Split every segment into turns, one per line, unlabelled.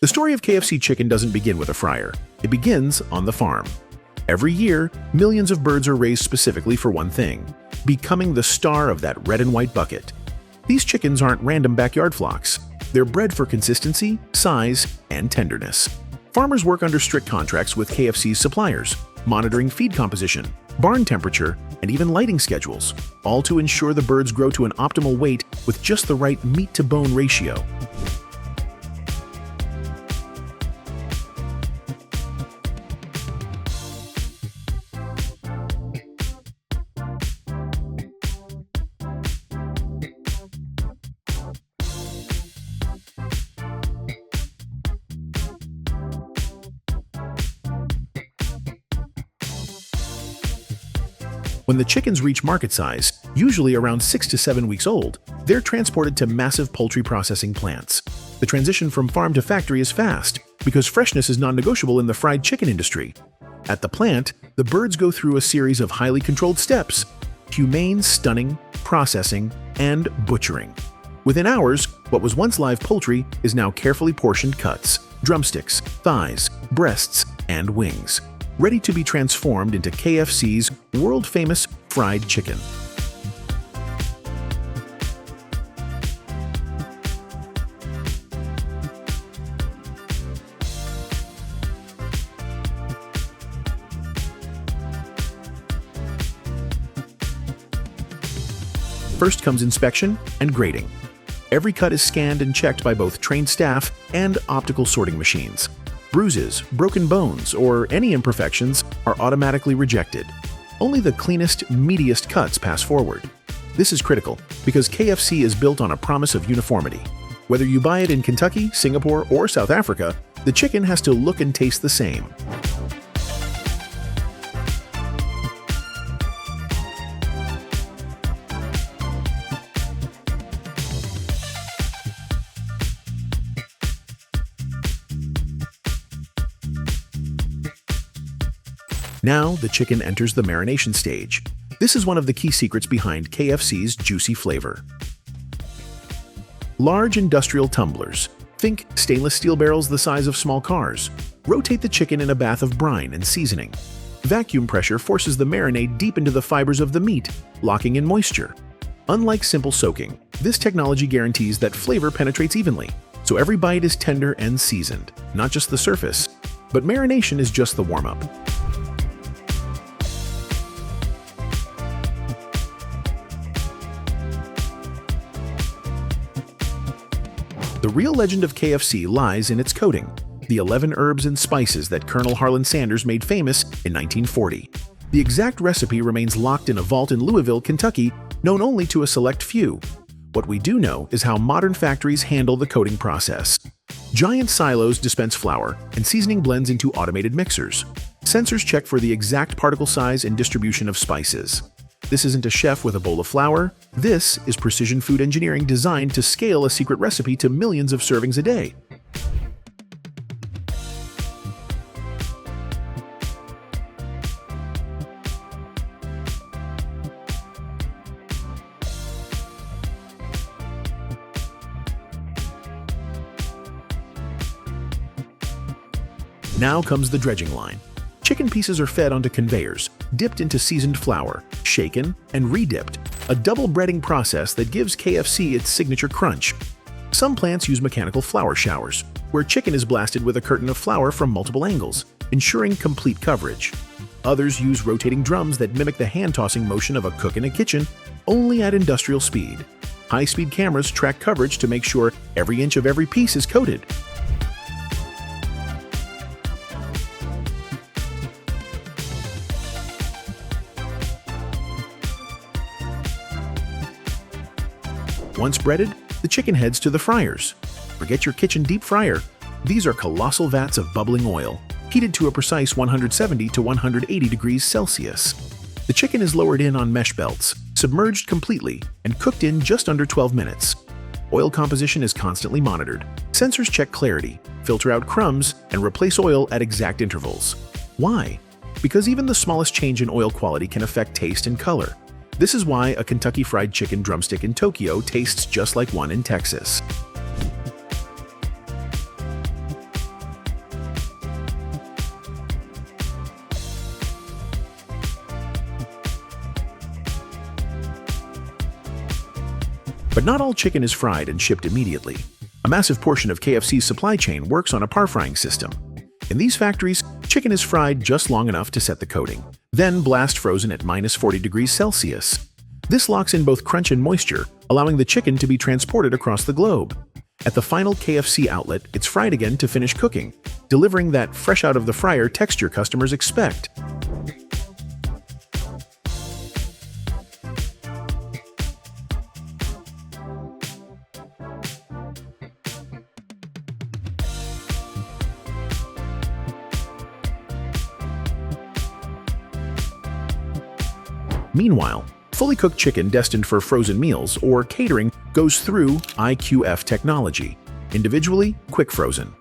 The story of KFC chicken doesn't begin with a fryer. It begins on the farm. Every year, millions of birds are raised specifically for one thing, becoming the star of that red and white bucket. These chickens aren't random backyard flocks. They're bred for consistency, size, and tenderness. Farmers work under strict contracts with KFC's suppliers, monitoring feed composition, barn temperature, and even lighting schedules, all to ensure the birds grow to an optimal weight with just the right meat-to-bone ratio. When the chickens reach market size, usually around 6 to 7 weeks old, they're transported to massive poultry processing plants. The transition from farm to factory is fast, because freshness is non-negotiable in the fried chicken industry. At the plant, the birds go through a series of highly controlled steps: humane stunning, processing, and butchering. Within hours, what was once live poultry is now carefully portioned cuts, drumsticks, thighs, breasts, and wings, ready to be transformed into KFC's world-famous fried chicken. First comes inspection and grading. Every cut is scanned and checked by both trained staff and optical sorting machines. Bruises, broken bones, or any imperfections are automatically rejected. Only the cleanest, meatiest cuts pass forward. This is critical because KFC is built on a promise of uniformity. Whether you buy it in Kentucky, Singapore, or South Africa, the chicken has to look and taste the same. Now, the chicken enters the marination stage. This is one of the key secrets behind KFC's juicy flavor. Large industrial tumblers. Think stainless steel barrels the size of small cars. Rotate the chicken in a bath of brine and seasoning. Vacuum pressure forces the marinade deep into the fibers of the meat, locking in moisture. Unlike simple soaking, this technology guarantees that flavor penetrates evenly, so every bite is tender and seasoned, not just the surface. But marination is just the warm-up. The real legend of KFC lies in its coating, the 11 herbs and spices that Colonel Harlan Sanders made famous in 1940. The exact recipe remains locked in a vault in Louisville, Kentucky, known only to a select few. What we do know is how modern factories handle the coating process. Giant silos dispense flour, and seasoning blends into automated mixers. Sensors check for the exact particle size and distribution of spices. This isn't a chef with a bowl of flour. This is precision food engineering designed to scale a secret recipe to millions of servings a day. Now comes the dredging line. Chicken pieces are fed onto conveyors, dipped into seasoned flour, shaken, and re-dipped, a double breading process that gives KFC its signature crunch. Some plants use mechanical flour showers, where chicken is blasted with a curtain of flour from multiple angles, ensuring complete coverage. Others use rotating drums that mimic the hand-tossing motion of a cook in a kitchen, only at industrial speed. High-speed cameras track coverage to make sure every inch of every piece is coated. Once breaded, the chicken heads to the fryers. Forget your kitchen deep fryer. These are colossal vats of bubbling oil, heated to a precise 170 to 180 degrees Celsius. The chicken is lowered in on mesh belts, submerged completely, and cooked in just under 12 minutes. Oil composition is constantly monitored. Sensors check clarity, filter out crumbs, and replace oil at exact intervals. Why? Because even the smallest change in oil quality can affect taste and color. This is why a Kentucky Fried Chicken drumstick in Tokyo tastes just like one in Texas. But not all chicken is fried and shipped immediately. A massive portion of KFC's supply chain works on a par-frying system. In these factories, chicken is fried just long enough to set the coating, then blast frozen at -40 degrees Celsius. This locks in both crunch and moisture, allowing the chicken to be transported across the globe. At the final KFC outlet, it's fried again to finish cooking, delivering that fresh-out-of-the-fryer texture customers expect. Meanwhile, fully cooked chicken destined for frozen meals or catering goes through IQF technology, individually quick frozen.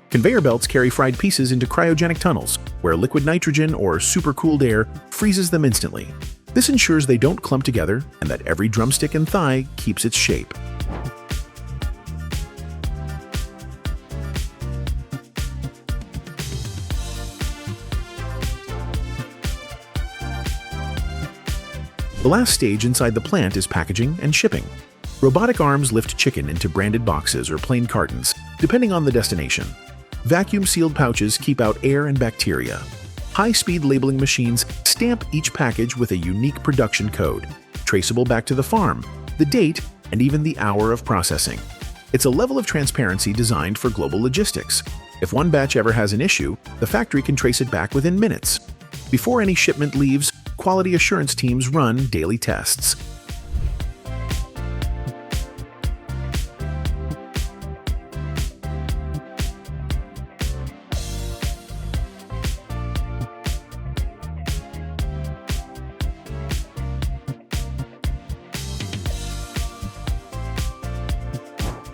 Conveyor belts carry fried pieces into cryogenic tunnels, where liquid nitrogen or supercooled air freezes them instantly. This ensures they don't clump together and that every drumstick and thigh keeps its shape. The last stage inside the plant is packaging and shipping. Robotic arms lift chicken into branded boxes or plain cartons, depending on the destination. Vacuum-sealed pouches keep out air and bacteria. High-speed labeling machines stamp each package with a unique production code, traceable back to the farm, the date, and even the hour of processing. It's a level of transparency designed for global logistics. If one batch ever has an issue, the factory can trace it back within minutes. Before any shipment leaves, quality assurance teams run daily tests.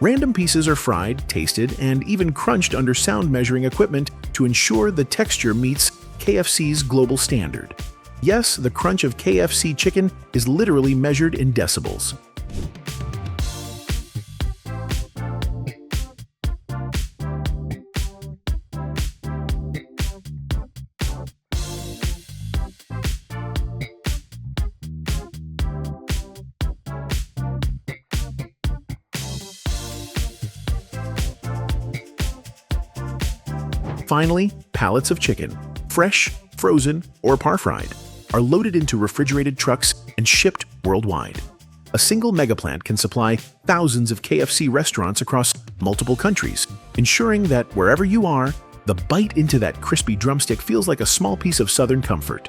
Random pieces are fried, tasted, and even crunched under sound measuring equipment to ensure the texture meets KFC's global standard. Yes, the crunch of KFC chicken is literally measured in decibels. Finally, pallets of chicken, fresh, frozen, or par-fried, are loaded into refrigerated trucks and shipped worldwide. A single megaplant can supply thousands of KFC restaurants across multiple countries, ensuring that wherever you are, the bite into that crispy drumstick feels like a small piece of Southern comfort.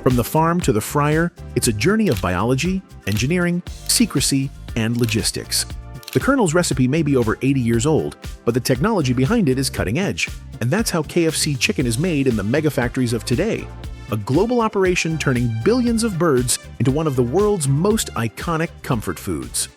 From the farm to the fryer, it's a journey of biology, engineering, secrecy, and logistics. The Colonel's recipe may be over 80 years old, but the technology behind it is cutting edge, and that's how KFC chicken is made in the mega factories of today. A global operation turning billions of birds into one of the world's most iconic comfort foods.